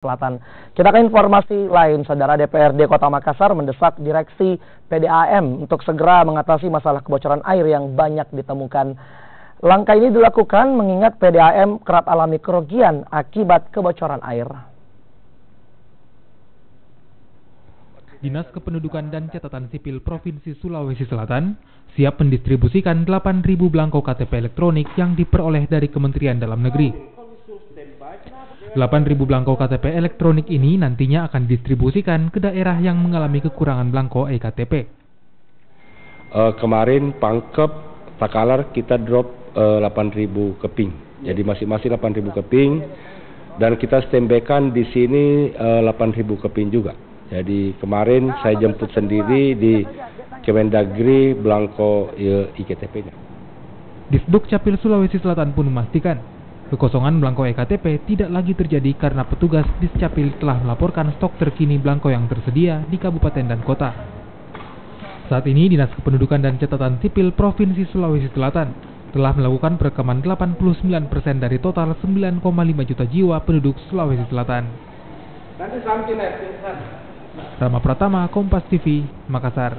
Selatan. Kita ke informasi lain, Saudara. DPRD Kota Makassar mendesak Direksi PDAM untuk segera mengatasi masalah kebocoran air yang banyak ditemukan. Langkah ini dilakukan mengingat PDAM kerap alami kerugian akibat kebocoran air. Dinas Kependudukan dan Catatan Sipil Provinsi Sulawesi Selatan siap mendistribusikan 8.000 belangko KTP elektronik yang diperoleh dari Kementerian Dalam Negeri. 8.000 belangko KTP elektronik ini nantinya akan didistribusikan ke daerah yang mengalami kekurangan belangko eKTP. Kemarin Pangkep, Takalar kita drop 8.000 keping. Jadi masing-masing 8.000 keping dan kita standby-kan di sini 8.000 keping juga. Jadi kemarin saya jemput sendiri di Kemendagri belangko iktp-nya. Disduk Capil Sulawesi Selatan pun memastikan kekosongan belangko eKTP tidak lagi terjadi karena petugas Discapil telah melaporkan stok terkini belangko yang tersedia di kabupaten dan kota. Saat ini Dinas Kependudukan dan Catatan Sipil Provinsi Sulawesi Selatan telah melakukan perekaman 89% dari total 9,5 juta jiwa penduduk Sulawesi Selatan. Rama Pratama, Kompas TV, Makassar.